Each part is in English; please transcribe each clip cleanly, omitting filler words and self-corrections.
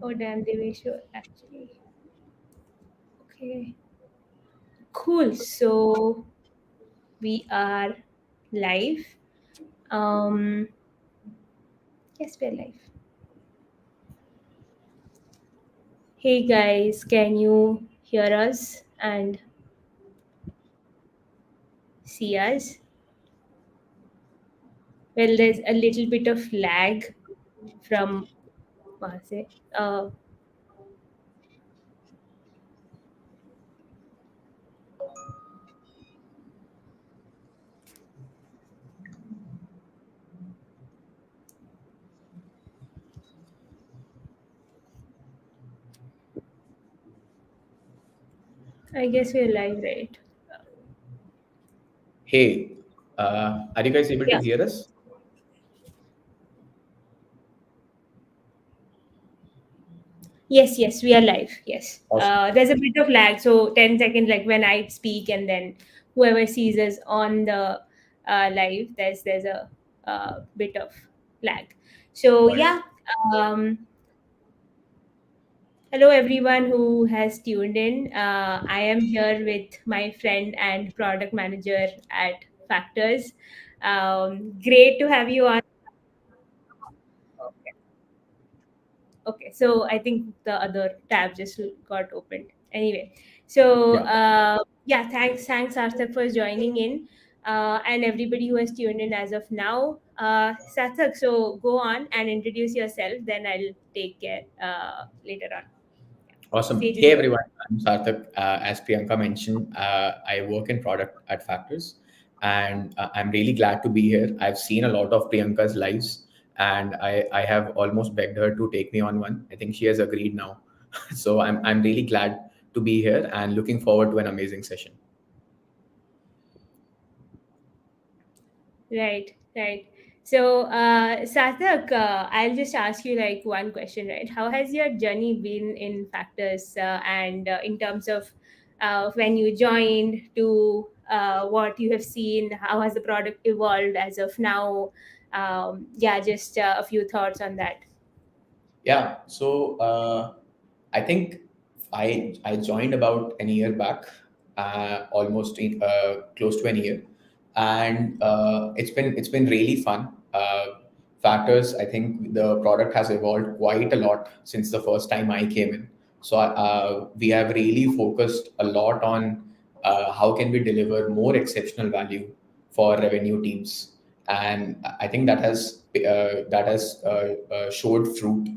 Oh damn, they were sure actually. Okay. Cool. So we are live. Um yes, we're live. Hey guys, can you hear us and see us? Well, there's a little bit of lag from Mase. I guess we're live, right? Hey, are you guys able to Yeah. hear us? Yes, we are live. Yes. Awesome. There's a bit of lag, so 10 seconds, like when I speak, and then whoever sees us on the live, there's a bit of lag. So Got it. yeah, hello everyone who has tuned in. I am here with my friend and product manager at Factors. Great to have you on. Okay, so I think the other tab just got opened. Anyway, so Yeah. yeah, thanks Sarthak for joining in, and everybody who has tuned in as of now. Sarthak, so go on and introduce yourself. Then I'll take care later on. Awesome. Stage is Hey, yours. everyone. I'm Sarthak. As Priyanka mentioned, I work in product at Factors, and I'm really glad to be here. I've seen a lot of Priyanka's lives, and I have almost begged her to take me on one. I think she has agreed now. So I'm really glad to be here and looking forward to an amazing session. Right, right. So, Sarthak, I'll just ask you like one question, right? How has your journey been in Factors, and in terms of when you joined to what you have seen? How has the product evolved as of now? Yeah, just a few thoughts on that. Yeah. So I think I joined about a year back, almost close to a year, and it's been really fun. Factors. I think the product has evolved quite a lot since the first time I came in. So we have really focused a lot on how can we deliver more exceptional value for revenue teams, and I think that has showed fruit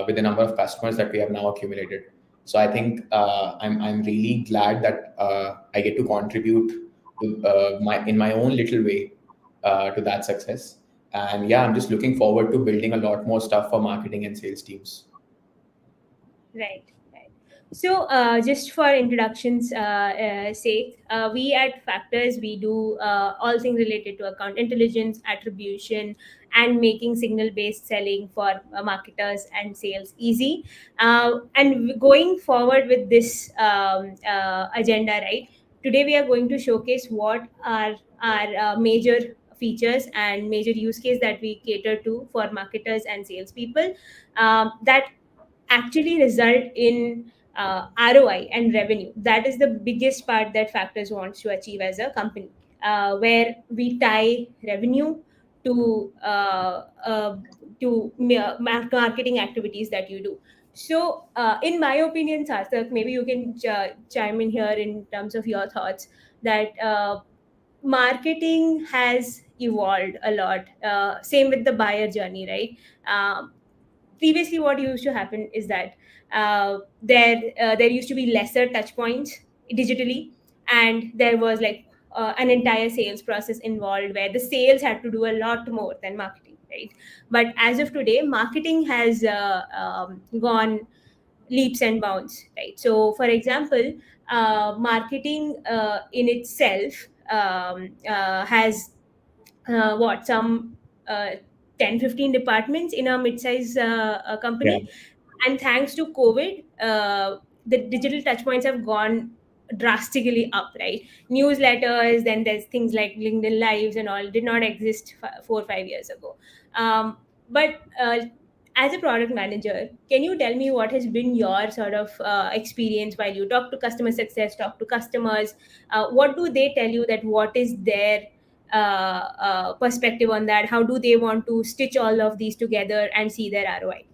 with the number of customers that we have now accumulated. So I think I'm really glad that I get to contribute to my in my own little way to that success. And yeah, I'm just looking forward to building a lot more stuff for marketing and sales teams. Right, right. So, just for introduction's sake, we at Factors we do all things related to account intelligence, attribution, and making signal-based selling for marketers and sales easy. And going forward with this agenda, right? Today we are going to showcase what are our major features and major use case that we cater to for marketers and salespeople, that actually result in ROI and revenue. That is the biggest part that Factors wants to achieve as a company, where we tie revenue to marketing activities that you do. So, in my opinion, Sarthak, maybe you can chime in here in terms of your thoughts that marketing has evolved a lot. Same with the buyer journey, right? Previously what used to happen is that there used to be lesser touch points digitally, and there was like an entire sales process involved where the sales had to do a lot more than marketing, right? But as of today, marketing has gone leaps and bounds, right? So for example, marketing in itself has what some uh, 10-15 departments in a mid-size Yeah. company. And thanks to COVID, the digital touchpoints have gone drastically up, right? Newsletters, then there's things like LinkedIn Lives and all did not exist 4 or 5 years ago. But as a product manager, can you tell me what has been your sort of experience while you talk to customer success, talk to customers? What do they tell you, that what is their perspective on that? How do they want to stitch all of these together and see their ROI?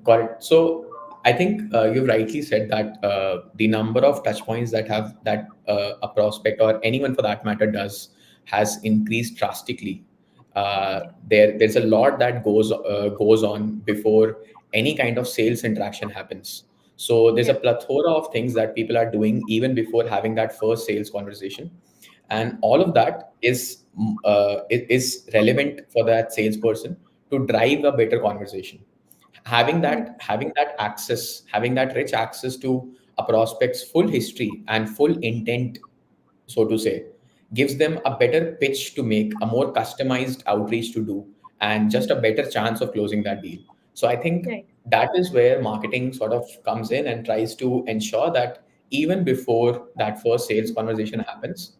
Got it. So I think you rightly said that the number of touch points that a prospect or anyone for that matter does has increased drastically. There's a lot that goes on before any kind of sales interaction happens. So there's a Yeah. plethora of things that people are doing even before having that first sales conversation, and all of that is relevant for that salesperson to drive a better conversation. Mm. Having that rich access to a prospect's full history and full intent, so to say, gives them a better pitch to make, a more customized outreach to do, and just a better chance of closing that deal. So I think Right. that is where marketing sort of comes in and tries to ensure that even before that first sales conversation happens,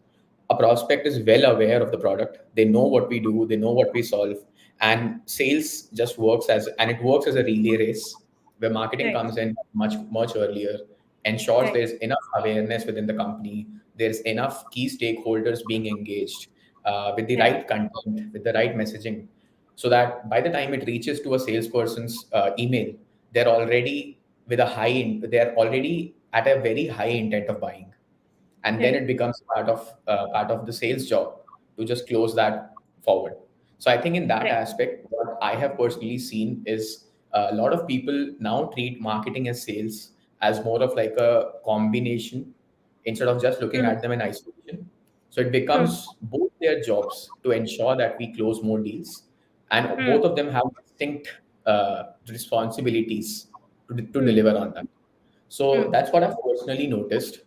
a prospect is well aware of the product. They know what we do, they know what we solve, and sales just it works as a relay race where marketing Right. comes in much earlier, ensures Right. there's enough awareness within the company, there's enough key stakeholders being engaged with the Right. right content, with the right messaging, so that by the time it reaches to a salesperson's email, they're already they're already at a very high intent of buying, and then Right. it becomes part of the sales job to just close that forward. So I think in that Right. aspect, what I have personally seen is a lot of people now treat marketing as sales as more of like a combination instead of just looking Mm. at them in isolation. So it Mm. becomes both their jobs to ensure that we close more deals, and Mm. both of them have distinct responsibilities to Mm. deliver on that. So Mm. that's what I've personally noticed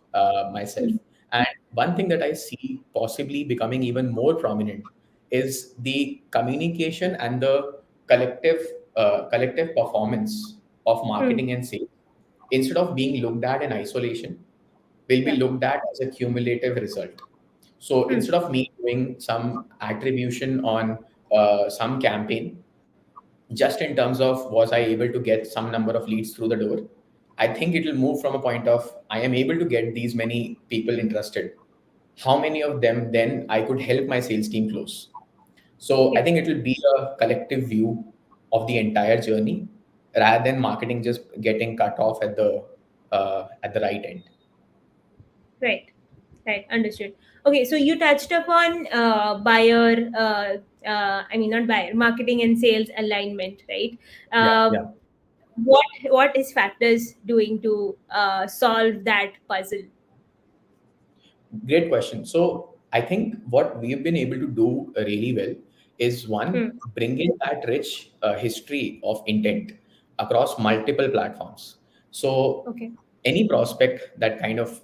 myself. Mm. And one thing that I see possibly becoming even more prominent is the communication and the collective collective performance of Mm. marketing and sales. Instead of being looked at in isolation, will be Yeah. looked at as a cumulative result. So Mm. instead of me doing some attribution on some campaign, just in terms of was I able to get some number of leads through the door, I think it will move from a point of I am able to get these many people interested. How many of them then I could help my sales team close? So I Yeah. think it will be a collective view of the entire journey rather than marketing just getting cut off at the right end. Right. Right. Understood. Okay. So you touched upon buyer, I mean, not buyer, marketing and sales alignment, right? Yeah, yeah. What is Factors doing to solve that puzzle? Great question. So I think what we've been able to do really well is one, Hmm. bring in that rich history of intent across multiple platforms. So Okay. any prospect that kind of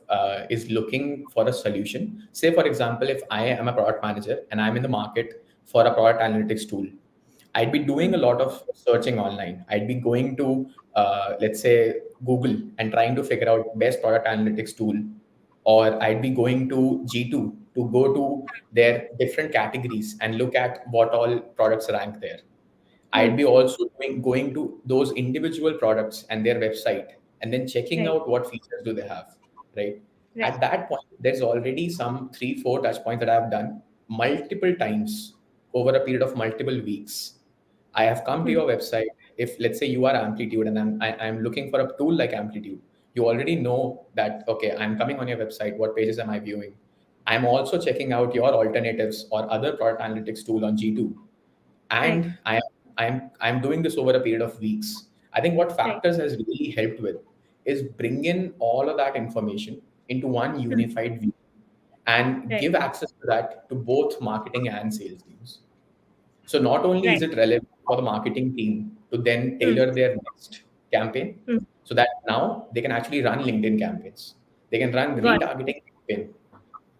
is looking for a solution, say for example, if I am a product manager and I'm in the market for a product analytics tool, I'd be doing Hmm. a lot of searching online. I'd be going to, let's say, Google and trying to figure out best product analytics tool, or I'd be going to G2 to go to their different categories and look at what all products rank there. Hmm. I'd be also going to those individual products and their website and then checking Right. out what features do they have, right? Right. At that point, there's already some 3, 4 touch points that I've done multiple times over a period of multiple weeks. I have come to Hmm. your website. If let's say you are Amplitude and I'm looking for a tool like Amplitude, you already know that okay, I'm coming on your website. What pages am I viewing? I'm also checking out your alternatives or other product analytics tool on G2, Right. and I'm doing this over a period of weeks. I think what Right. Factors has really helped with is bring in all of that information into one Hmm. unified view and Right. give access to that to both marketing and sales teams. So not only is Right. it relevant for the marketing team to then Hmm. tailor their next campaign, Hmm. so that now they can actually run LinkedIn campaigns. They can run Got retargeting campaign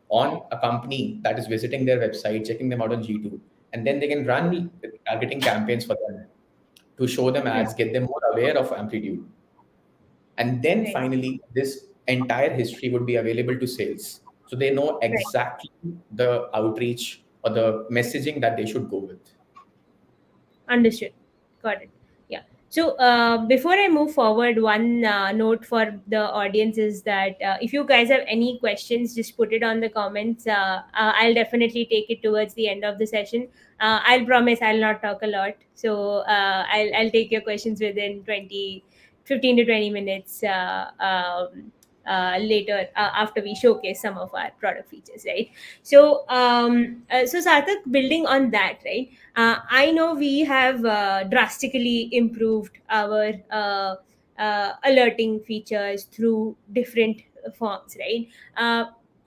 on a company that is visiting their website, checking them out on G2, and then they can run targeting campaigns for them to show them it. Hmm. ads, get them more aware of Amplitude. And then Right. finally, this entire history would be available to sales. So they know Right. exactly the outreach or the messaging that they should go with. Understood. Got it. Yeah. So, before I move forward, one note for the audience is that if you guys have any questions, just put it on the comments. I'll definitely take it towards the end of the session. I'll promise I'll not talk a lot. So, I'll take your questions within 15 to 20 minutes later, after we showcase some of our product features, right? So, so Sarthak, building on that, right? I know we have drastically improved our alerting features through different forms, right?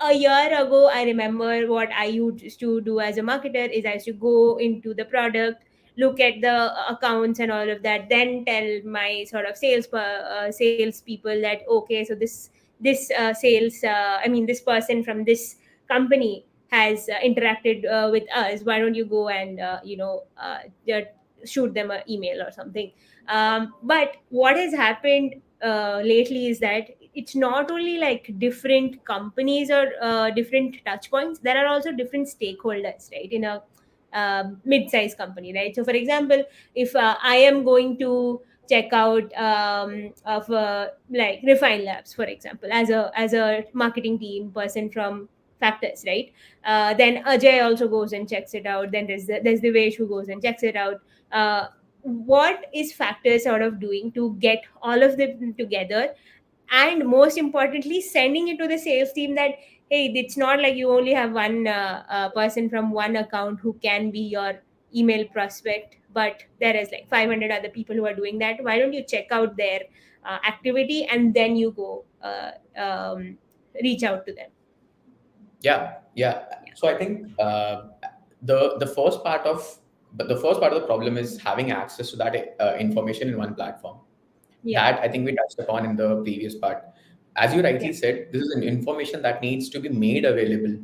A year ago, I remember what I used to do as a marketer is I used to go into the product, look at the accounts and all of that, then tell my sort of sales people that okay, so this sales I mean this person from this company has interacted with us. Why don't you go and just shoot them an email or something? But what has happened lately is that it's not only like different companies or different touch points. There are also different stakeholders, right, in a mid-sized company, right? So for example, if I am going to check out of like Refine Labs, for example, as a marketing team person from Factors, right? Then Ajay also goes and checks it out. Then there's the Devesh who goes and checks it out. What is Factors sort of doing to get all of them together, and most importantly sending it to the sales team that hey, it's not like you only have one person from one account who can be your email prospect, but there is like 500 other people who are doing that. Why don't you check out their activity and then you go reach out to them? Yeah, yeah. So I think the first part of the first part of the problem is having access to that information in one platform. Yeah. That I think we touched upon in the previous part. As you rightly Yeah. said, this is an information that needs to be made available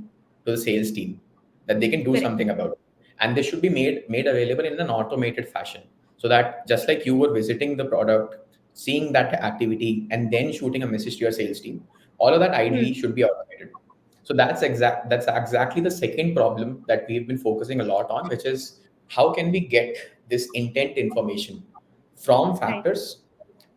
to the sales team that they can do Correct. something about it. And they should be made available in an automated fashion. So that just like you were visiting the product, seeing that activity, and then shooting a message to your sales team, all of that ideally Hmm. should be automated. So that's exactly the second problem that we've been focusing a lot on, which is how can we get this intent information from Right. Factors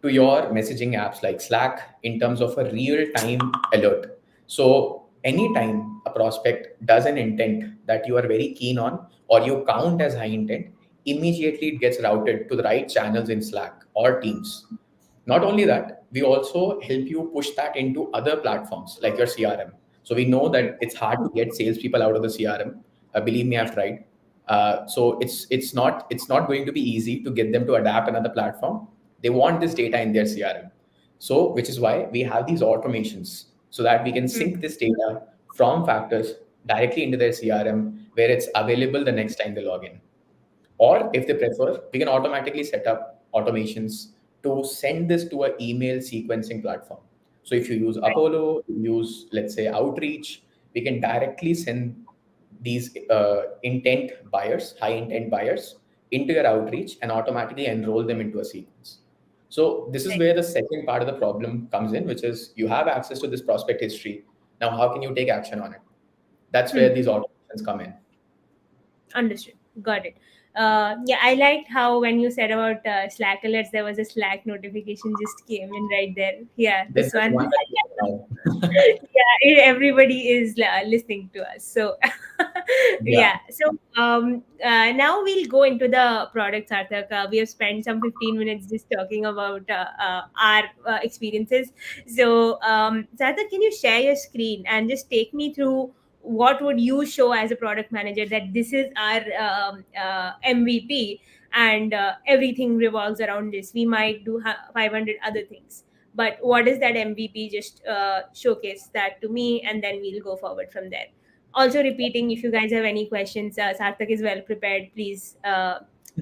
to your messaging apps like Slack in terms of a real time alert. So anytime a prospect does an intent that you are very keen on or you count as high intent, immediately it gets routed to the right channels in Slack or Teams. Not only that, we also help you push that into other platforms like your CRM. So we know Hmm. that it's hard to get salespeople out of the CRM. Believe me, Yeah. I've tried. So it's not going to be easy to get them to adapt another platform. They want this data in their CRM. So which is why we have these automations so that we can Hmm. sync this data from Factors directly into their CRM where it's available the next time they log in. Right. Or if they prefer, we can automatically set up automations to send this to an email sequencing platform. So if you use Right. Apollo, use, let's say, Outreach, we can directly send these high intent buyers, into your Outreach and automatically enroll them into a sequence. So this is Right. where the second part of the problem comes in, which is you have access to this prospect history. Now, how can you take action on it? That's where Hmm. these automations come in. Understood. Got it. Yeah, I liked how when you said about Slack alerts, there was a Slack notification just came in right there. Yeah, There's this just one. one that Yeah, everybody is listening to us. So, yeah. yeah. So, now we'll go into the products, Arthak. We have spent some 15 minutes just talking about our experiences. So, Sarthak, can you share your screen and just take me through what would you show as a product manager that this is our MVP, and everything revolves around this. We might do 500 other things, but what is that MVP? Just showcase that to me, and then we'll go forward from there. Also repeating, if you guys have any questions, Sarthak is well prepared. Please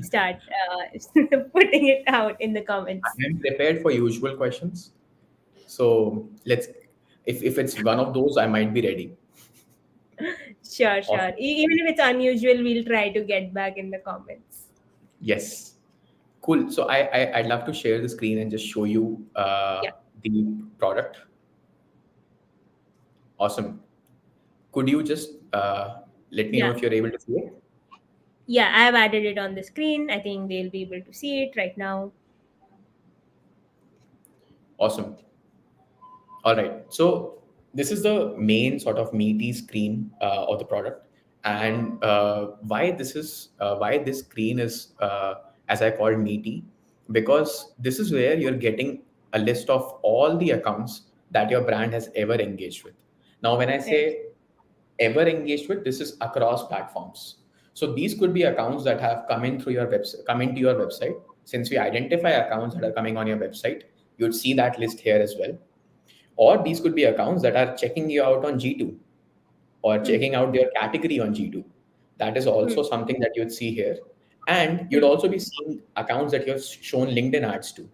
start putting it out in the comments. I'm prepared for usual questions. So let's, if it's one of those, I might be ready. Sure, sure. Awesome. Even if it's unusual, we'll try to get back in the comments. Yes. Cool. So I'd love to share the screen and just show you Yeah, the product. Awesome. Could you just let me know yeah. if you're able to see it? Yeah, I have added it on the screen. I think they'll be able to see it right now. Awesome. All right. So this is the main sort of meaty screen of the product, and why this screen is, as I called, meaty, because this is where you're getting a list of all the accounts that your brand has ever engaged with. Now, when I Right. say ever engaged with, this is across platforms. So these could be accounts that have come in through your website, come into your website. Since we identify accounts that are coming on your website, you'd see that list here as well. Or these could be accounts that are checking you out on G2 or Hmm. checking out their category on G2. That is also Hmm. something that you'd see here. And you'd Hmm. also be seeing accounts that you've shown LinkedIn ads to.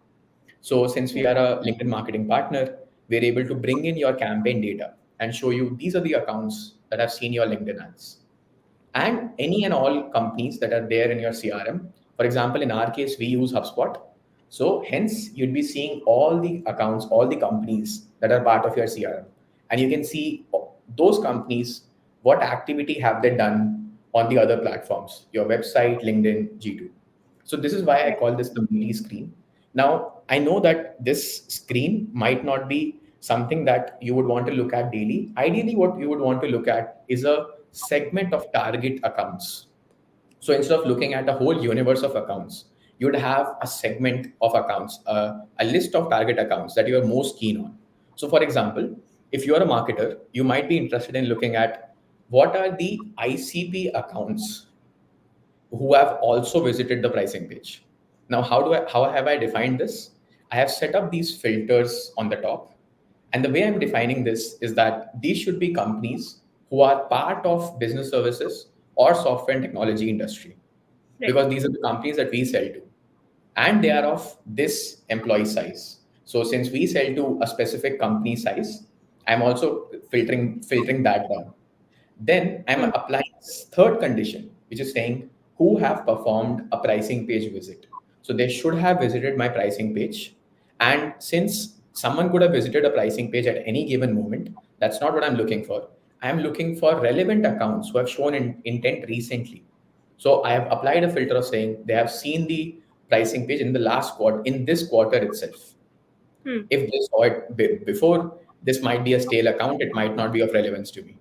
So since we Right. are a LinkedIn marketing partner, we're able to bring in your campaign data and show you these are the accounts that have seen your LinkedIn ads and any and all companies that are there in your CRM. For example, in our case, we use HubSpot. So hence you'd be seeing all the accounts, all the companies that are part of your CRM. And you can see those companies, what activity have they done on the other platforms, your website, LinkedIn, G2. So this is why I Right. call this the mini screen. Now, I know that this screen might not be something that you would want to look at daily. Ideally, what you would want to look at is a segment of target accounts. So instead of looking at a whole universe of accounts, you would have a segment of accounts, a list of target accounts that you are most keen on. So, for example, if you are a marketer, you might be interested in looking at what are the ICP accounts who have also visited the pricing page. Now, how have I defined this? I have set up these filters on the top. And the way I'm defining this is that these should be companies who are part of business services or software and technology industry, Right. because these are the companies that we sell to and they are of this employee size. So since we sell to a specific company size, I'm also filtering that down. Then I'm Hmm. applying this third condition, which is saying who have performed a pricing page visit. So they should have visited my pricing page. And since someone could have visited a pricing page at any given moment, that's not what I'm looking for. I'm looking for relevant accounts who have shown intent recently. So I have applied a filter of saying they have seen the pricing page in the last quarter, in this quarter itself. Hmm. If they saw it before, this might be a stale account. It might not be of relevance to me. Right.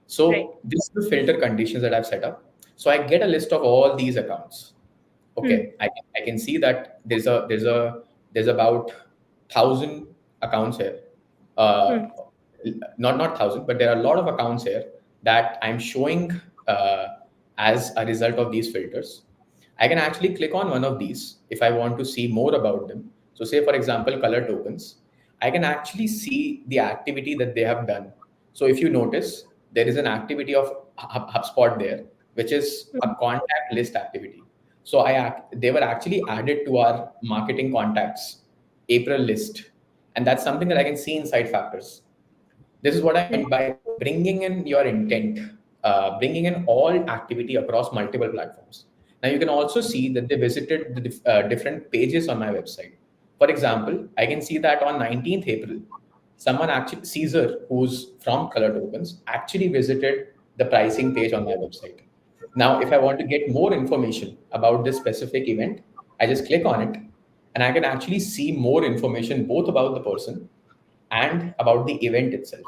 So this is the filter conditions that I've set up. So I get a list of all these accounts. Hmm. Okay, I can see that there's about 1,000 accounts here. Uh, Hmm. not thousand, but there are a lot of accounts here that I'm showing uh, as a result of these filters. I can actually click on one of these if I want to see more about them. So, say for example, color tokens. I can actually see the activity that they have done. So, if you notice, there is an activity of HubSpot there, which is a Hmm. contact list activity. So, they were actually added to our marketing contacts April list, and that's something that I can see inside Factors. This is what I Hmm. meant by bringing in your intent, bringing in all activity across multiple platforms. Now you can also see that they visited the different pages on my website. For example, I can see that on 19th April, someone actually, Caesar, who's from Color Tokens, actually visited the pricing page on my website. Now, if I want to get more information about this specific event, I just click on it and I can actually see more information both about the person and about the event itself.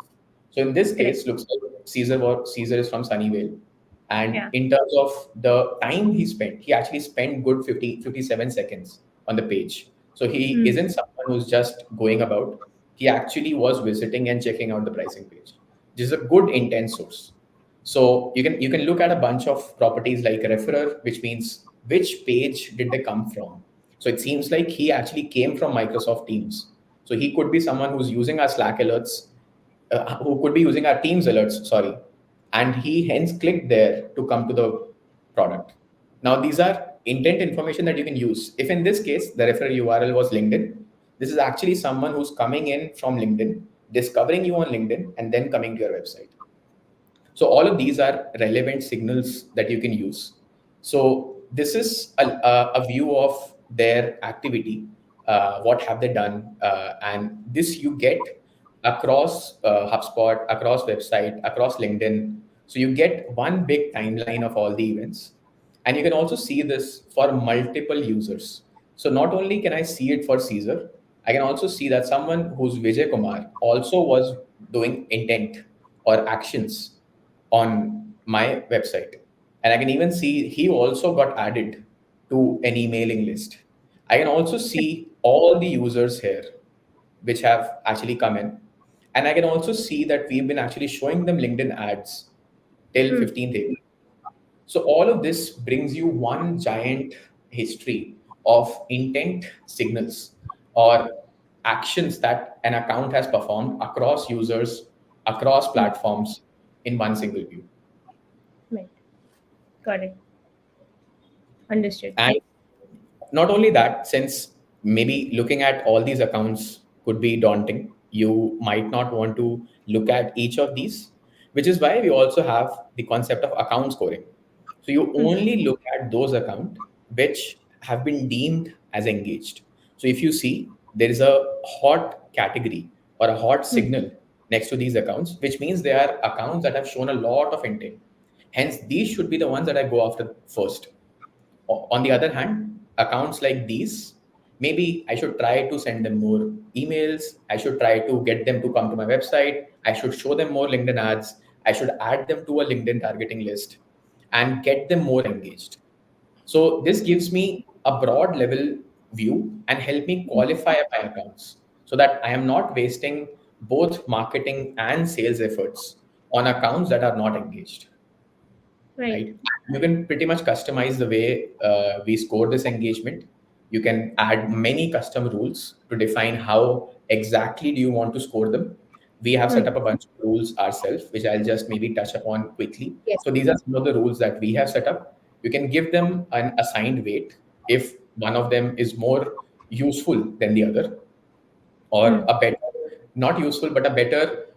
So in this Correct. case, looks like Caesar is from Sunnyvale. And Yeah. in terms of the time he spent, he actually spent good 57 seconds on the page. So he Hmm. isn't someone who's just going about. He actually was visiting and checking out the pricing page. This is a good intent source. So you can look at a bunch of properties like referrer, which means which page did they come from. So it seems like he actually came from Microsoft Teams. So he could be someone who's using our Slack alerts, who could be using our Teams alerts, sorry, and he hence clicked there to come to the product. Now these are intent information that you can use. If in this case the referral URL was LinkedIn, this is actually someone who's coming in from LinkedIn, discovering you on LinkedIn, and then coming to your website. So all of these are relevant signals that you can use. So this is a view of their activity. What have they done? And this you get across HubSpot, across website, across LinkedIn. So you get one big timeline of all the events. And you can also see this for multiple users. So not only can I see it for Caesar, I can also see that someone who's Vijay Kumar also was doing intent or actions on my website. And I can even see he also got added to an emailing list. I can also see all the users here which have actually come in. And I can also see that we've been actually showing them LinkedIn ads till Hmm. 15th April. So all of this brings you one giant history of intent signals or actions that an account has performed across users, across Hmm. platforms in one single view. Right. Got it. Understood. And not only that, since maybe looking at all these accounts could be daunting, you might not want to look at each of these, which is why we also have the concept of account scoring. So you Hmm. only look at those accounts which have been deemed as engaged. So if you see there is a hot category or a hot Hmm. signal next to these accounts, which means they are accounts that have shown a lot of intent. Hence, these should be the ones that I go after first. On the other hand, accounts like these, maybe I should try to send them more emails. I should try to get them to come to my website. I should show them more LinkedIn ads. I should add them to a LinkedIn targeting list and get them more engaged. So this gives me a broad level view and help me qualify my accounts so that I am not wasting both marketing and sales efforts on accounts that are not engaged, Right. right? You can pretty much customize the way we score this engagement. You can add many custom rules to define how exactly do you want to score them. We have Hmm. set up a bunch of rules ourselves, which I'll just maybe touch upon quickly. Yes. So these are some of the rules that we have set up. You can give them an assigned weight if one of them is more useful than the other, or Hmm. a better, not useful, but a better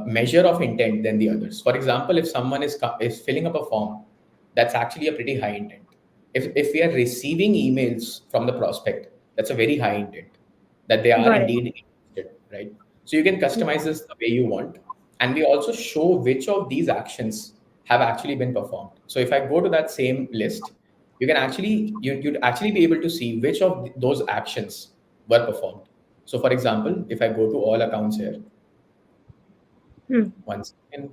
measure of intent than the others. For example, if someone is filling up a form, that's actually a pretty high intent. If we are receiving emails from the prospect, that's a very high intent that they are Got it. indeed interested, right? So you can customize this the way you want. And we also show which of these actions have actually been performed. So if I go to that same list, you'd actually be able to see which of those actions were performed. So for example, if I go to all accounts here, Hmm. one second.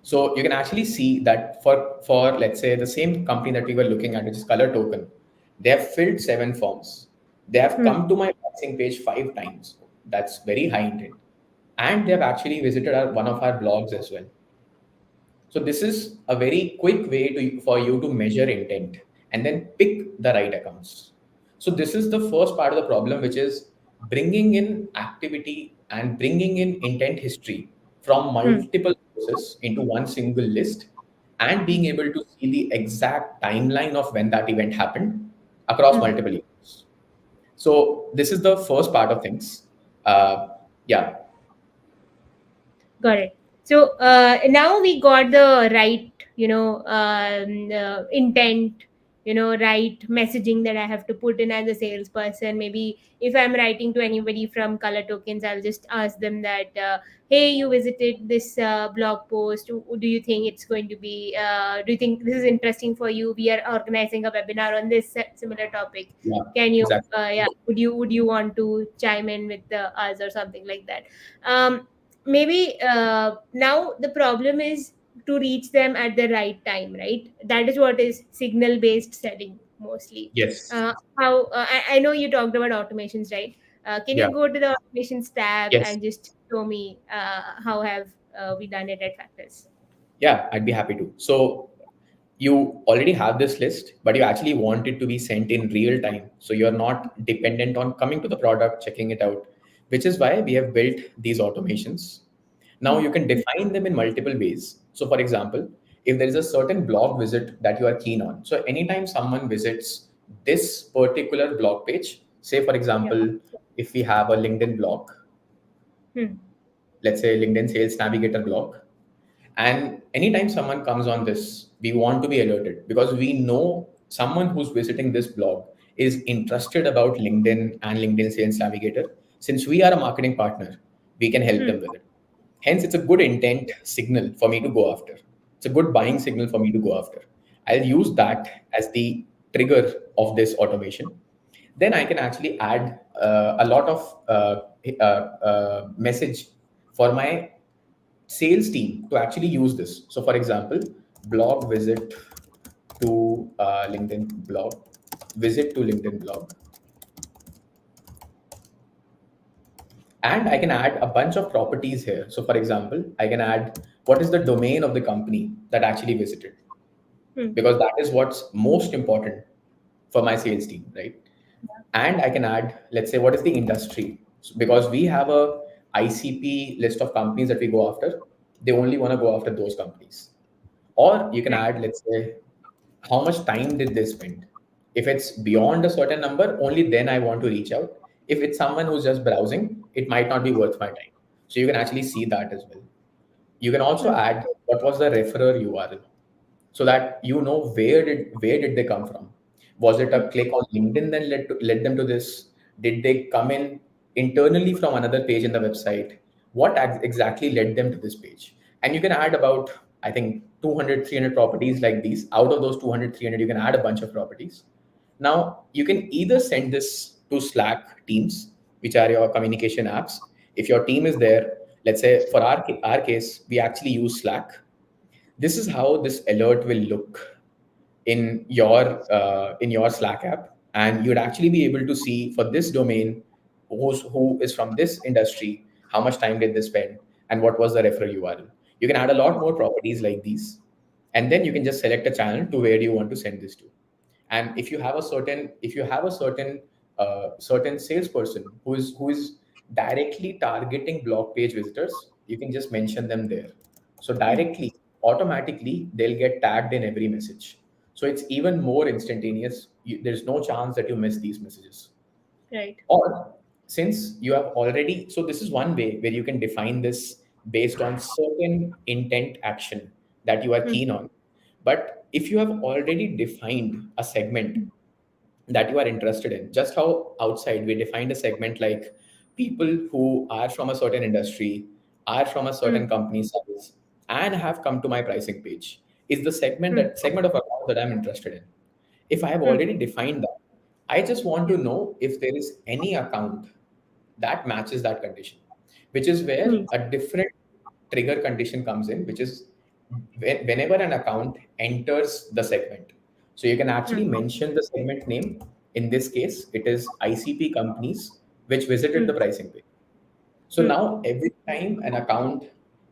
So you can actually see that for let's say the same company that we were looking at, which is Color Token, they have filled 7 forms. They have Hmm. come to my pricing page 5 times. That's very high intent. And they have actually visited one of our blogs as well. So this is a very quick way for you to measure intent and then pick the right accounts. So this is the first part of the problem, which is bringing in activity and bringing in intent history from Hmm. multiple sources into one single list and being able to see the exact timeline of when that event happened across Hmm. multiple events. So this is the first part of things. Uh, yeah. Got it. So now we got the right, intent, right messaging that I have to put in as a salesperson. Maybe if I'm writing to anybody from Color Tokens, I'll just ask them that, hey, you visited this blog post. Do you think it's going to be, do you think this is interesting for you? We are organizing a webinar on this similar topic. Yeah, Can you, exactly. yeah, would you want to chime in with us or something like that? Maybe now the problem is to reach them at the right time, right? That is what is signal based selling mostly. Yes. How I know you talked about automations, right? Can Yeah. you go to the automations tab Yes. and just show me how have we done it at Factors? Yeah, I'd be happy to. So you already have this list, but you actually want it to be sent in real time. So you're not dependent on coming to the product, checking it out, which is why we have built these automations. Now Hmm. you can define them in multiple ways. So for example, if there is a certain blog visit that you are keen on, so anytime someone visits this particular blog page, say for Yeah. example, if we have a LinkedIn blog, Hmm. let's say LinkedIn Sales Navigator blog, and anytime someone comes on this, we want to be alerted because we know someone who's visiting this blog is interested about LinkedIn and LinkedIn Sales Navigator. Since we are a marketing partner, we can help Hmm. them with it. Hence, it's a good intent signal for me to go after. It's a good buying signal for me to go after. I'll use that as the trigger of this automation. then I can actually add a lot of message for my sales team to actually use this. So, for example, blog visit to LinkedIn blog, visit to LinkedIn blog, and I can add a bunch of properties here. So, for example, I can add what is the domain of the company that actually visited, Hmm. because that is what's most important for my sales team, right? And I can add, let's say, what is the industry? Because we have a ICP list of companies that we go after. They only want to go after those companies. Or you can Right. add, let's say, how much time did they spend? If it's beyond a certain number, only then I want to reach out. If it's someone who's just browsing, it might not be worth my time. So you can actually see that as well. You can also Hmm. add what was the referrer URL, so that you know where did they come from. Was it Hmm. a click on LinkedIn that led them to this? Did they come in internally from another page in the website? What exactly led them to this page? And you can add about, I think, 200, 300 properties like these. Out of those 200, 300, you can add a bunch of properties. Now you can either send this to Slack teams, which are your communication apps. If your team is there, let's say for our case, we actually use Slack. This is how this alert will look in your Slack app, and you'd actually be able to see for this domain who is from this industry, how much time did they spend, and what was the referral URL. You can add a lot more properties like these, and then you can just select a channel to where you want to send this to. And if you have a certain salesperson who is directly targeting blog page visitors, you can just mention them there. So Hmm. directly, automatically, they'll get tagged in every message. So it's even more instantaneous. There's no chance that you miss these messages. Right. Or since you have already, so this is one way where you can define this based on certain intent action that you are Hmm. keen on. But if you have already defined a segment Hmm. that you are interested in, just how outside we defined a segment like people who are from a certain industry, are from a Hmm. certain company size, and have come to my pricing page, is the Hmm. segment of account that I'm interested in. If I have Hmm. already defined that, I just want Yeah. to know if there is any account that matches that condition, which is where Hmm. a different trigger condition comes in, which is whenever an account enters the segment. So you can actually Hmm. mention the segment name. In this case, it is ICP companies which visited Hmm. the pricing page. So Hmm. now every time an account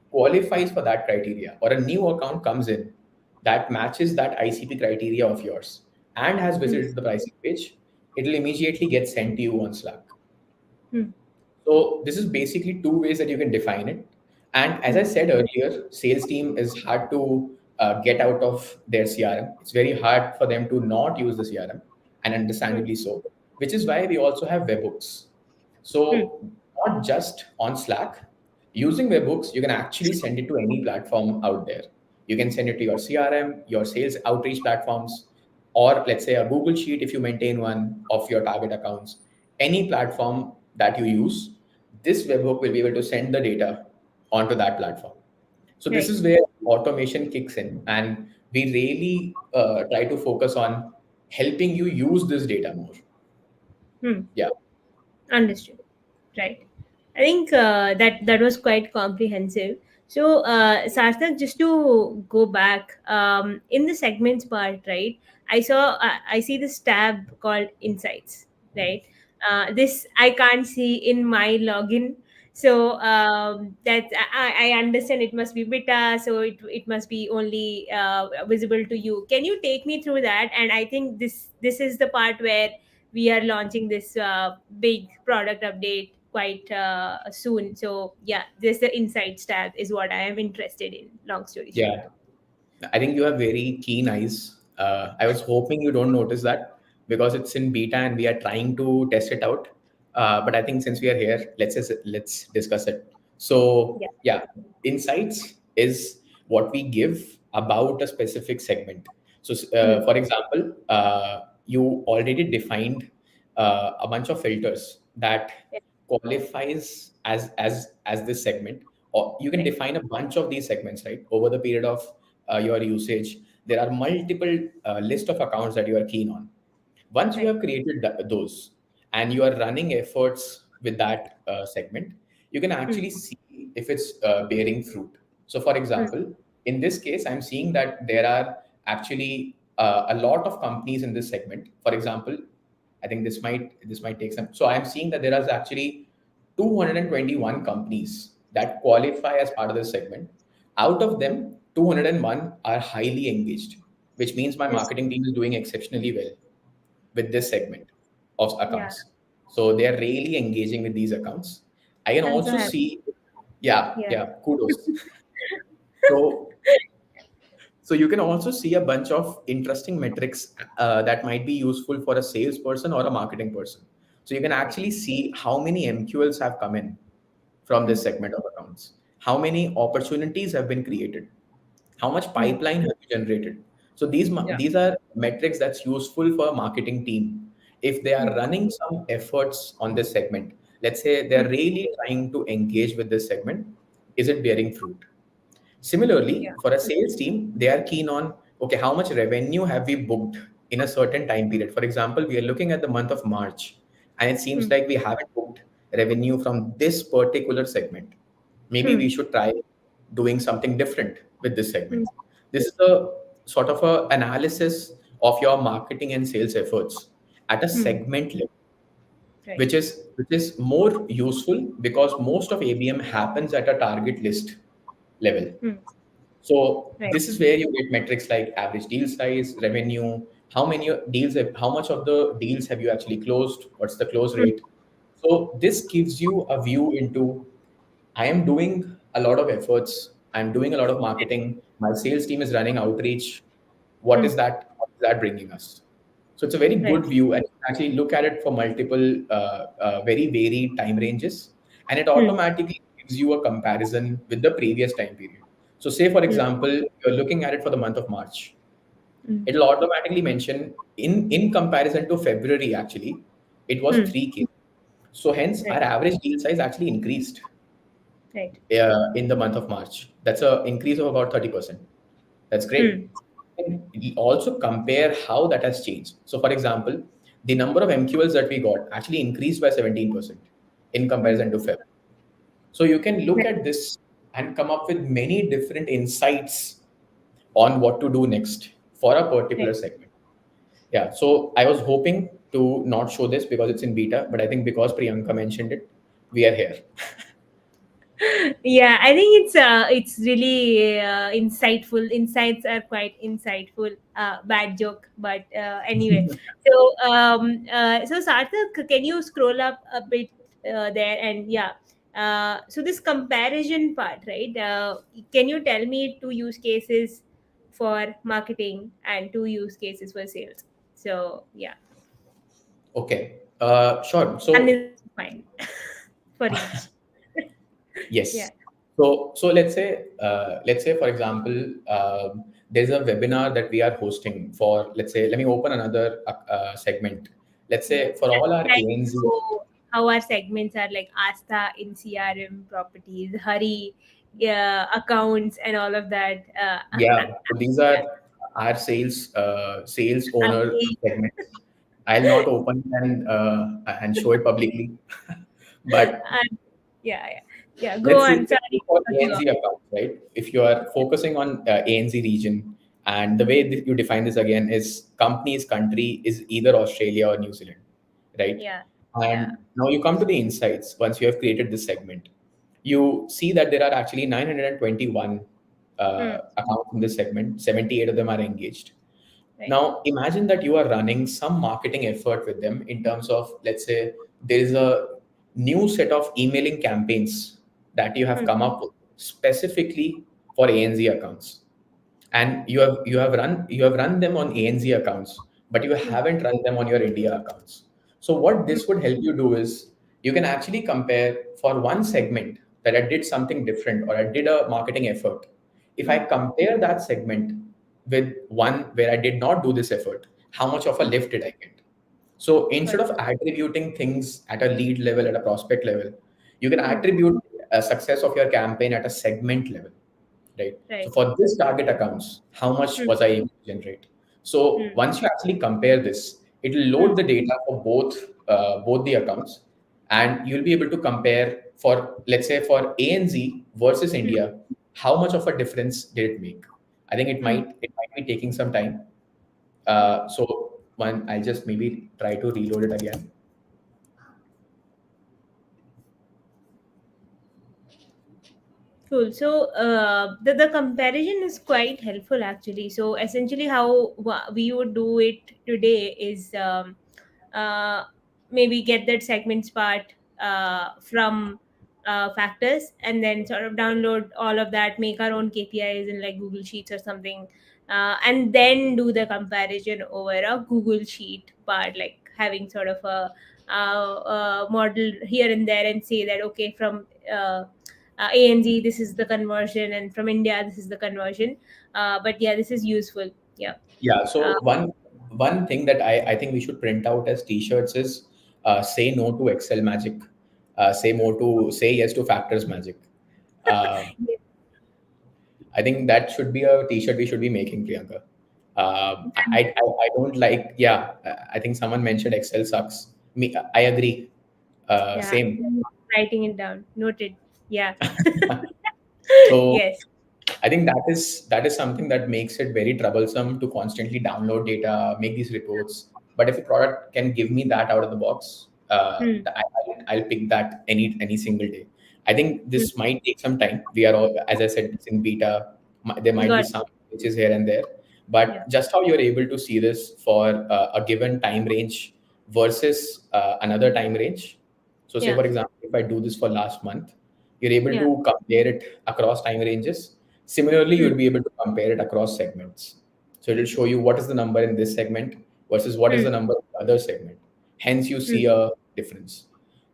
qualifies for that criteria or a new account comes in that matches that ICP criteria of yours and has Hmm. visited the pricing page, it'll immediately get sent to you on Slack. Hmm. So this is basically two ways that you can define it. And as Hmm. I said earlier, sales team is hard to get out of their CRM. It's very hard for them to not use the CRM, and Hmm. understandably so, which is why we also have webhooks. Hmm. So not just on Slack, using webhooks, you can actually send it to any platform out there. You can send it to your CRM, your sales outreach platforms, or let's say a Google Sheet if you maintain one of your target accounts. Any platform that you use, this webhook will be able to send the data onto that platform. So this Right. is where automation kicks in, and we really try to focus on helping you use this data more. Hmm. Yeah. Understood. Right. I think that was quite comprehensive. So, Sarthak, just to go back in the segments part, right? I see this tab called Insights, right? This I can't see in my login. So that I understand it must be beta, so it must be only visible to you. Can you take me through that? And I think this is the part where we are launching this big product update quite soon. So yeah, this the insights tab is what I am interested in. Long story short. Yeah. I think you have very keen eyes. I was hoping you don't notice that because it's in beta and we are trying to test it out. But I think since we are here, let's discuss it. So Yeah. yeah, insights is what we give about a specific segment. So Hmm. for example, you already defined a bunch of filters that Yeah. qualifies as this segment, or you can Right. define a bunch of these segments, right, over the period of your usage. There are multiple list of accounts that you are keen on. Once you Right. have created those and you are running efforts with that segment, you can Hmm. actually see if it's bearing fruit. So, for Hmm. example, in this case, I'm seeing that there are actually a lot of companies in this segment. For example, I think this might take some. So, I'm seeing that there is actually 221 companies that qualify as part of this segment. Out of them, 201 are highly engaged, which means my Yes. marketing team is doing exceptionally well with this segment of Yeah. accounts. So they are really engaging with these accounts. I can I'm so also happy. see, yeah, Yeah. yeah, kudos. So, so you can also see a bunch of interesting metrics that might be useful for a salesperson or a marketing person. So you can Right. actually see how many MQLs have come in from Hmm. this segment of accounts, how many opportunities have been created, how much Hmm. pipeline have you generated. So Yeah. these are metrics that's useful for a marketing team if they are Hmm. running some efforts on this segment. Let's say they're Hmm. really trying to engage with this segment. Is it bearing fruit? Yeah. Similarly, for a sales team, they are keen on, okay, how much revenue have we booked in a certain time period? For example, we are looking at the month of March, and it seems Hmm. like we haven't booked revenue from this particular segment. Maybe Hmm. we should try doing something different with this Hmm. segment. This is a sort of a analysis of your marketing and sales efforts at a Hmm. segment level, Right. which is more useful because most of ABM happens at a target list level. Hmm. So Right. this is where you get metrics like average deal size, revenue, how much of the deals have you actually closed, what's the close Hmm. rate. So this gives you a view into, I am doing a lot of efforts, I'm doing a lot of marketing, my sales team is running outreach. Hmm. What is that bringing us? So it's a very Right. good view, and you can actually look at it for multiple, very varied time ranges, and it Hmm. automatically gives you a comparison with the previous time period. So, say for Hmm. example, you're looking at it for the month of March, Hmm. it'll automatically mention in comparison to February. Actually, it was Hmm. 3K. So hence, our Right. average deal size actually increased Right. in the month of March. That's an increase of about 30%. That's Hmm. great. And we also compare how that has changed. So, for example, the number of MQLs that we got actually increased by 17% in Hmm. comparison to Feb. So, you can look Right. at this and come up with many different insights on what to do next for a particular Right. segment. Yeah. So, I was hoping to not show this because it's in beta, but I think because Priyanka mentioned it, we are here. Yeah, I think it's really insightful. Insights are quite insightful. Bad joke, but anyway. So Sarthak, can you scroll up a bit there? And yeah, so this comparison part, right? Can you tell me two use cases for marketing and two use cases for sales? So yeah, Okay. Sure. one So, is fine for each. Yeah. yes. So let's say for example, there's a webinar that we are hosting for. Let's say, let me open another segment. Let's Yeah. say for all our Like ANZ. how our segments are like Asta in CRM properties, Hari, yeah, accounts and all of that. Yeah. So these are Yeah. our sales owner Okay. segments. I'll not open and show it publicly, but Yeah, yeah. Yeah. Go let's on. say Sorry for for cutting off. ANZ accounts, right? If you are focusing on ANZ region, and the way that you define this again is company's country is either Australia or New Zealand, right? Yeah. Yeah. And now you come to the insights once you have created this segment. You see that there are actually 921 Hmm. accounts in this segment, 78 of them are engaged. Right. Now, imagine that you are running some marketing effort with them in terms of, let's say, there is a new set of emailing campaigns that you have Hmm. come up with specifically for ANZ accounts, and you have run them on ANZ accounts, but you Hmm. haven't run them on your India accounts. So what Hmm. this would help you do is you can actually compare for one segment that I did something different or I did a marketing effort. If I Hmm. compare that segment with one where I did not do this effort, how much of a Hmm. lift did I get? So Got instead it. of attributing things at a lead level, at a prospect level, you can Hmm. attribute a success of your campaign at a segment level, right? So Right. for this target accounts, how much Hmm. was I able to generate? So Hmm. once you actually compare this, It will Hmm. load the data for both the accounts, and you'll be able to compare for, let's say, for ANZ versus Hmm. India, how much of a difference did it make. I think Hmm. it might be taking some time. Hmm. So one, I'll just maybe try to reload it again. Cool. So the comparison is quite helpful actually. So essentially, how we would do it today is uh, maybe get that segments part from factors, and then sort of download all of that, make our own KPIs in like Google Sheets or something, and then do the comparison over a Google Sheet part, like having sort of a model here and there, and say that okay, from ANZ this is the conversion, and from India this is the conversion. But yeah, this is useful. Yeah. Yeah. Uh, So one thing that I think we should print out as t-shirts is, say no to Excel magic, say yes to factors magic. Uh, I think that should be a t-shirt we should be making, Priyanka. I don't like. Yeah, I think someone mentioned Excel sucks. Me, I agree. yeah, Same. writing it down. Noted. Yeah. So Yes. I think that is something that makes it very troublesome to constantly download data, make these reports. But if a product can give me that out of the box, Hmm. I'll pick that any single day. I think Hmm. this might take some time. We are all, as I said, it's in beta. There might be Got some glitches here and there, but yeah. just how you're able to see this for a given time range versus another time range. So, say Yeah. for example, if I do this for last month, you're able Yeah. to compare it across time ranges. Similarly, Hmm. you'll be able to compare it across segments. So it'll show you what is the number in this segment versus what is Hmm. the number in the other segment. Hence, you Hmm. see a difference.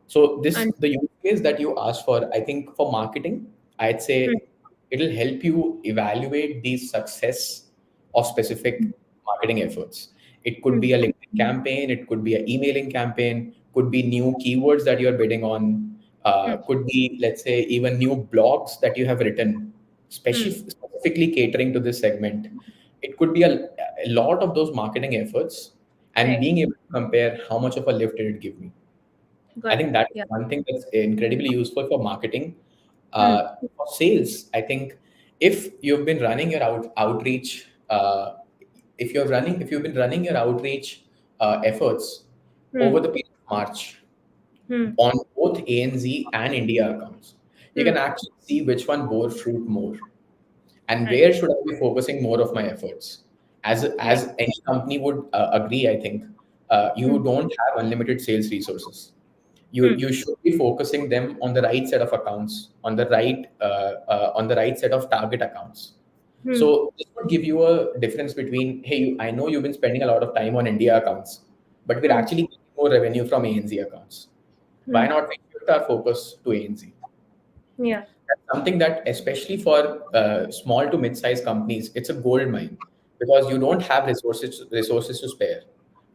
So And the use case that you asked for, I think for marketing, I'd hmm. say it'll help you evaluate the success of specific marketing efforts. It could Hmm. be a LinkedIn campaign, it could be an emailing campaign, could be new keywords that you're bidding on, Hmm. could be, let's say, even new blogs that you have written, Hmm. specifically catering to this segment. It could be a lot of those marketing efforts, and Right. being able to compare how much of a lift did it give me. I Got think it. that is Yeah. one thing that's incredibly useful for marketing. Hmm. For sales, I think if you've been running your outreach, if you've been running your outreach efforts over Hmm. the period of March Hmm. on both ANZ and India accounts, you Hmm. can actually see which one bore fruit more, and where Understood. should I be focusing more of my efforts. Right. As any company would agree, I think Hmm. you don't have unlimited sales resources. Hmm. You should be focusing them on the right set of accounts, on the right set of target accounts. Hmm. So this would give you a difference between, hey, I know you've been spending a lot of time on India accounts, but we're Hmm. actually getting more revenue from ANZ accounts. Why Hmm. not we shift our focus to ANZ? Yeah. That's something that, especially for small to mid-sized companies, it's a gold mine because you don't have resources to spare.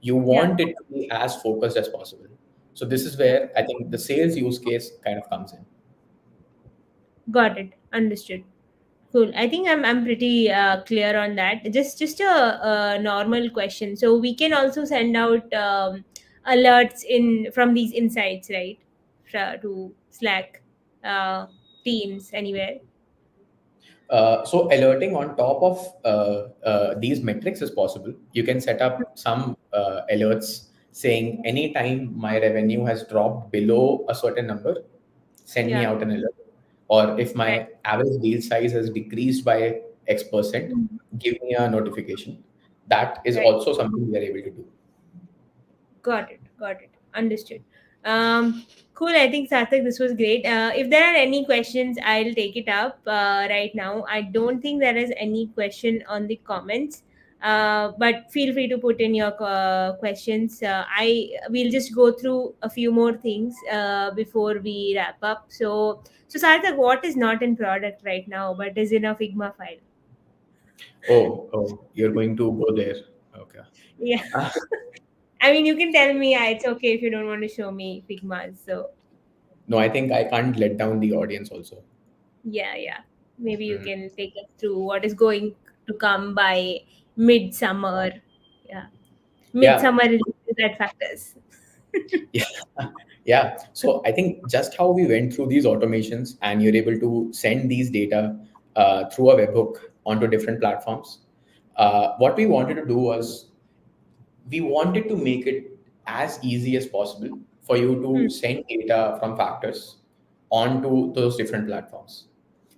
You Yeah. want it to be as focused as possible. So this is where I think the sales use case kind of comes in. Got it. Understood. Cool. I think I'm pretty clear on that. Just a normal question. So we can also send out alerts in from these insights, right? To Slack, Teams, anywhere. So alerting on top of these metrics is possible. You can set up some alerts saying anytime my revenue has dropped below a certain number, send me Yeah. out an alert. Or if Right. my average deal size has decreased by X percent, Mhm. give me a notification. That is Right. also something we are able to do. Got it. Got it. Understood. Cool. I think Sarthak, this was great. If there are any questions, I'll take it up right now. I don't think there is any question on the comments, but feel free to put in your questions. I We'll just go through a few more things before we wrap up. So Sarthak, what is not in product right now, but is in a Figma file? Oh, you're going to go there. Okay. Yeah. I mean, you can tell me. It's okay if you don't want to show me Figmas. So No, I think I can't let down the audience also. yeah, yeah. Maybe you Mhm. can take us through what is going to come by midsummer. Yeah, Yeah. midsummer releases at Factors. Yeah, yeah. So I think just how we went through these automations and you're able to send these data through a webhook onto different platforms. What we wanted to do was we wanted to make it as easy as possible for you to Hmm. send data from Factors onto those different platforms.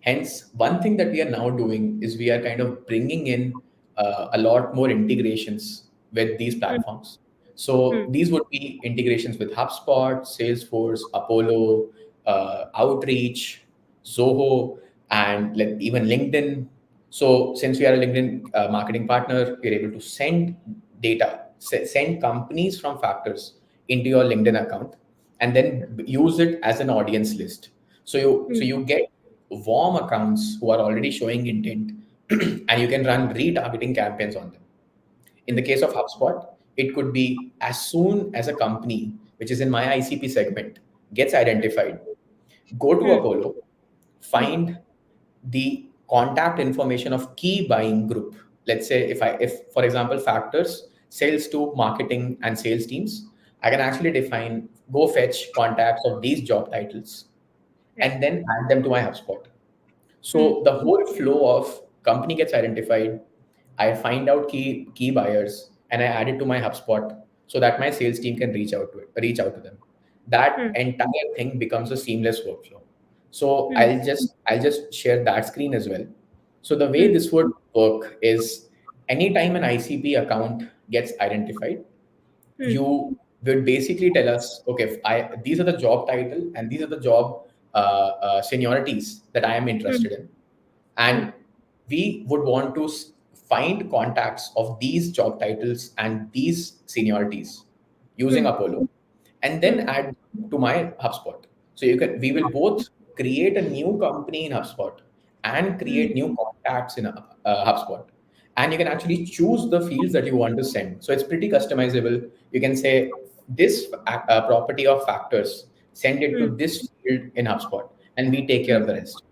Hence, one thing that we are now doing is we are kind of bringing in a lot more integrations with these Hmm. platforms. So Hmm. these would be integrations with HubSpot, Salesforce, Apollo, Outreach, Zoho, and even LinkedIn. So since we are a LinkedIn marketing partner, we're able to send data, send companies from Factors into your LinkedIn account, and then use it as an audience list. So you get warm accounts who are already showing intent, and you can run retargeting campaigns on them. In the Hmm. case of HubSpot, it could be as soon as a company, which is in my ICP segment, gets identified, go to Hmm. Apollo, Hmm. find the contact information of key buying group. Let's say if for example Factors sales to marketing and sales teams, I can actually define, go fetch contacts of these job titles Right. and then add them to my HubSpot. Hmm. So the whole flow of company gets identified, I find out key buyers, and I add it to my HubSpot so that my sales team can reach out to them. That Hmm. entire thing becomes a seamless workflow. So Hmm. I'll just share that screen as well. So the way Hmm. this would work is anytime an ICP account gets identified, Hmm. you would basically tell us, okay, if these are the job title and these are the job seniorities that I am Hmm. interested in, Hmm. and we would want to find contacts of these job titles and these seniorities using Hmm. Apollo, and Hmm. then add to my HubSpot. So we will both create a new company in HubSpot and Hmm. create new contacts in HubSpot. And you can actually choose the fields that you want to send. So it's pretty customizable. You can say this property of Factors, send it to Hmm. this field in HubSpot, and we take care Hmm. of the rest.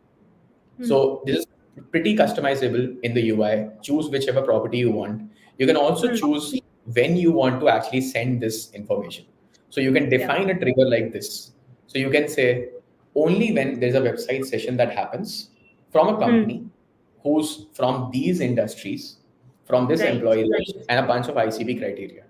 Hmm. So this is pretty customizable in the UI. Choose whichever property you want. You can also Hmm. choose when you want to actually send this information. So you can Yeah. define a trigger like this. So you can say only when there's a website session that happens from a Hmm. company who's from these industries, from this Right. employee list, and a bunch of ICP criteria.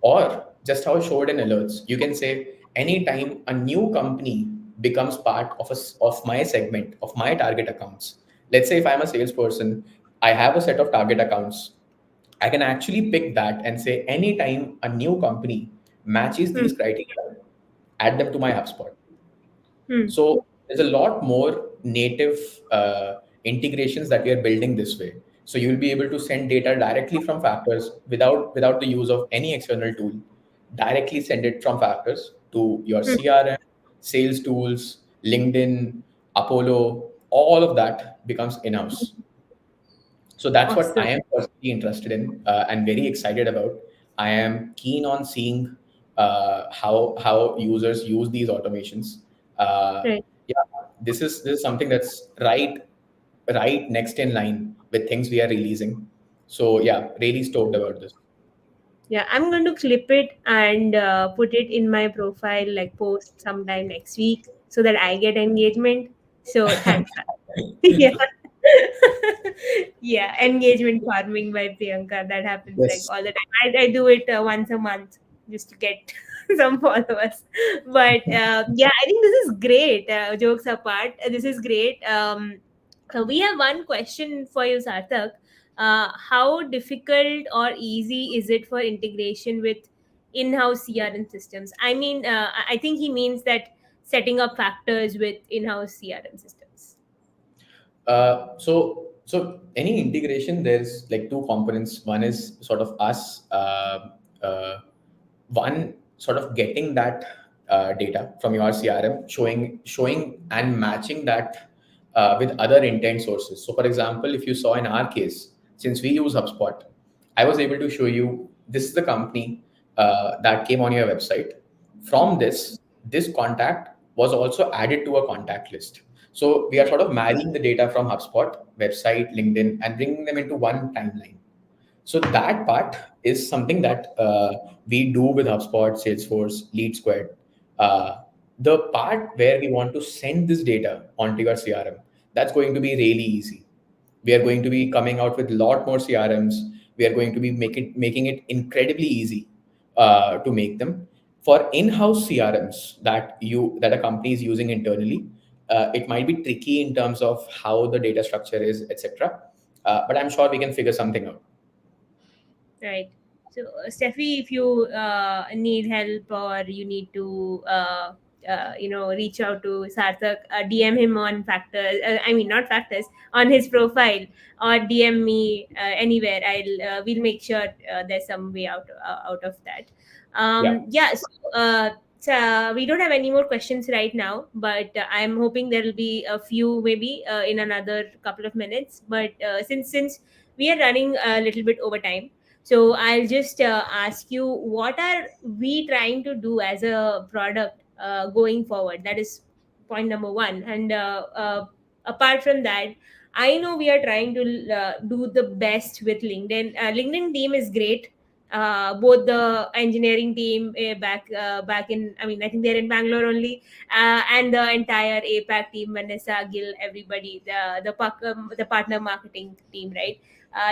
Or just how I showed in alerts, you can say anytime a new company becomes part of of my segment, of my target accounts. Let's say if I'm a salesperson, I have a set of target accounts. I can actually pick that and say anytime a new company matches Hmm. these criteria, add them to my HubSpot. Hmm. So there's a lot more native integrations that we are building this way. So you'll be able to send data directly from Factors without the use of any external tool. Directly send it from Factors to your Hmm. CRM, sales tools, LinkedIn, Apollo. All of that becomes in-house. So that's what I Awesome. am personally interested in and very excited about. I am keen on seeing how users use these automations. Right. Yeah, this is something that's right next in line with things we are releasing. So yeah, really stoked about this. Yeah, I'm going to clip it and put it in my profile, like post sometime next week, so that I get engagement. So thanks. Yeah. Yeah, engagement farming by Priyanka. That happens like Yes. all the time. I do it once a month just to get some followers. But yeah, I think this is great. Jokes apart, this is great. We have one question for you, Sarthak. How difficult or easy is it for integration with in-house CRM systems? I mean, I think he means that setting up Factors with in-house CRM systems. So any integration, there's like two components. One is sort of us, one sort of getting that data from your CRM, showing and matching that with other intent sources. So, for example, if you saw in our case, since we use HubSpot, I was able to show you this is the company that came on your website. From this contact was also added to a contact list. So we are Right. sort of marrying the data from HubSpot, website, LinkedIn, and bringing them into one timeline. So that part is something that we do with HubSpot, Salesforce, Lead Squared. Uh, the part where we want to send this data onto your CRM, that's going to be really easy. We are going to be coming out with a lot more CRMs. We are going to be making it incredibly easy to make them. For in-house CRMs that a company is using internally, it might be tricky in terms of how the data structure is, etc. But I'm sure we can figure something out. Right. So, Steffi, if you need help or you need to, reach out to Sarthak, DM him on Factors. I mean, not Factors, on his profile, or DM me anywhere. We'll make sure there's some way out of that. Yeah. Yeah. So we don't have any more questions right now, but I'm hoping there will be a few maybe in another couple of minutes. But since we are running a little bit over time, so I'll just ask you, what are we trying to do as a product going forward? That is point number one. And apart from that, I know we are trying to do the best with LinkedIn. LinkedIn team is great. Both the engineering team back in, I mean, I think they're in Bangalore only, and the entire APAC team, Vanessa, Gil, everybody, the partner marketing team, right?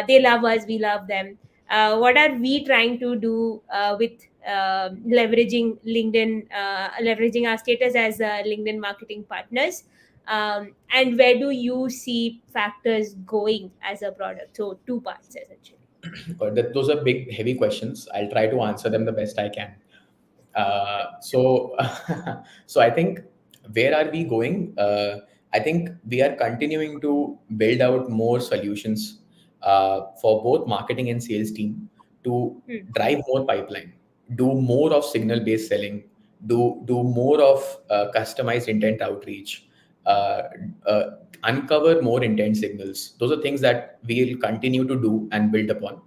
They love us, we love them. What are we trying to do with leveraging LinkedIn, leveraging our status as LinkedIn marketing partners? And where do you see Factors going as a product? So, two parts essentially. Those are big, heavy questions. I'll try to answer them the best I can. So, so I think where are we going? I think we are continuing to build out more solutions for both marketing and sales team to Hmm. drive more pipeline, do more of signal-based selling, do more of customized intent outreach, uh, uh, uncover more intent signals. Those are things that we'll continue to do and build upon.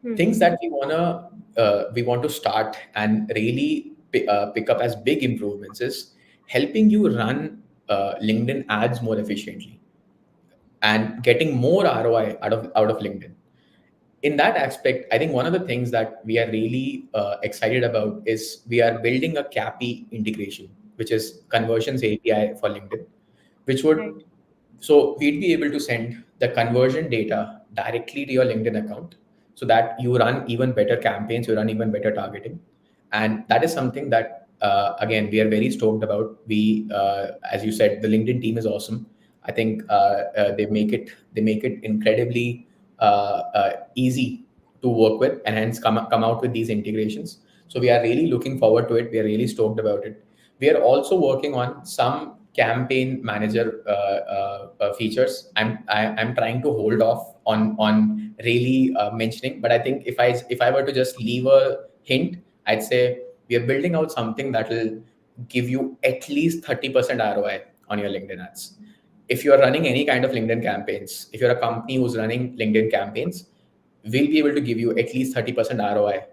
Hmm. Things that we want to start and really pick up as big improvements is helping you run LinkedIn ads more efficiently and getting more ROI out of LinkedIn. In that aspect, I think one of the things that we are really excited about is we are building a CAPI integration, which is conversions API for LinkedIn, which would Right. so we'd be able to send the conversion data directly to your LinkedIn account so that you run even better campaigns, you run even better targeting. And that is something that, again, we are very stoked about. As you said, the LinkedIn team is awesome. I think they make it incredibly easy to work with and hence come out with these integrations. So we are really looking forward to it. We are really stoked about it. We are also working on some campaign manager features. I'm trying to hold off on really mentioning, but I think if I were to just leave a hint, I'd say we are building out something that will give you at least 30% ROI on your LinkedIn ads. If you are running any kind of LinkedIn campaigns, if you're a company who's running LinkedIn campaigns, we'll be able to give you at least 30% ROI,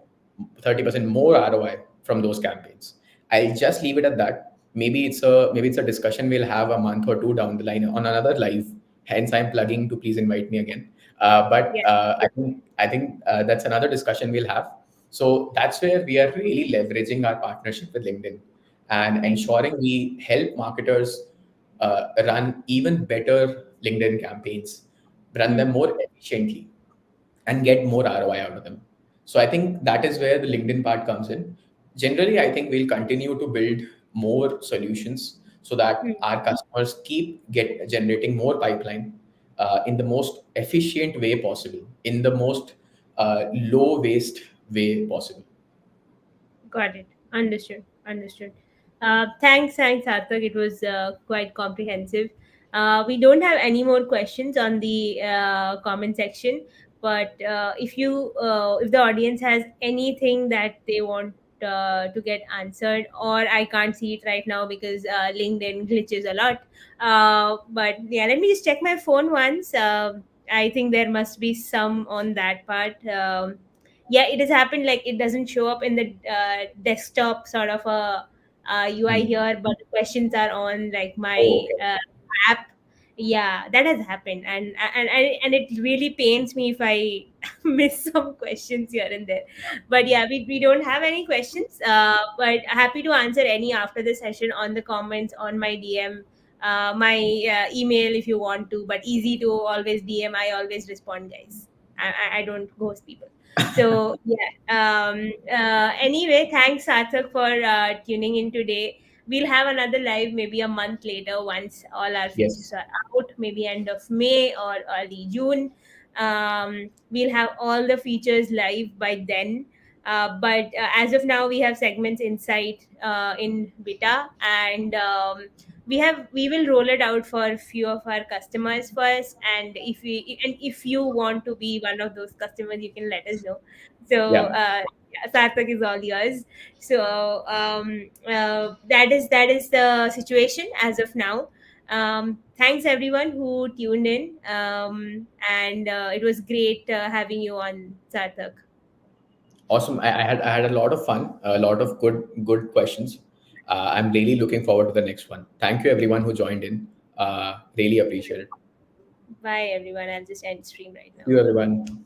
30% more ROI from those campaigns. I'll just leave it at that. Maybe it's a discussion we'll have a month or two down the line on another live. Hence, I'm plugging to please invite me again. But Yeah. I think that's another discussion we'll have. So that's where we are really leveraging our partnership with LinkedIn and Right. ensuring we help marketers run even better LinkedIn campaigns, run Hmm. them more efficiently, and get more ROI out of them. So I think that is where the LinkedIn part comes in. Generally, I think we'll continue to build more solutions so Hmm. that our customers keep get generating more pipeline in the most efficient way possible, in the most low waste way possible. Got it. Understood. Understood. Thanks, Sarthak. It was quite comprehensive. We don't have any more questions on the comment section, but if the audience has anything that they want to get answered, or I can't see it right now because LinkedIn glitches a lot. But yeah, let me just check my phone once. I think there must be some on that part. Yeah, it has happened, like it doesn't show up in the desktop sort of a UI Hmm. here, but the questions are on like Oh, my okay. app. Yeah, that has happened, and it really pains me if I miss some questions here and there. But yeah, we don't have any questions, but happy to answer any after the session on the comments on my DM, my email if you want to, but easy to always DM. I always respond, guys. I don't ghost people. So yeah, anyway, thanks Sarthak for tuning in today. We'll have another live maybe a month later once all our features Yes. are out, maybe end of May or early June. We'll have all the features live by then. But as of now, we have segments inside in beta, and we will roll it out for a few of our customers first. And if you want to be one of those customers, you can let us know. So Yeah. yeah, Sarthak is all yours. So that is the situation as of now. Thanks everyone who tuned in, and it was great having you on, Sarthak. Awesome. I had a lot of fun, a lot of good questions. I'm really looking forward to the next one. Thank you everyone who joined in. Really appreciate it. Bye everyone. I'll just end stream right See now. you everyone.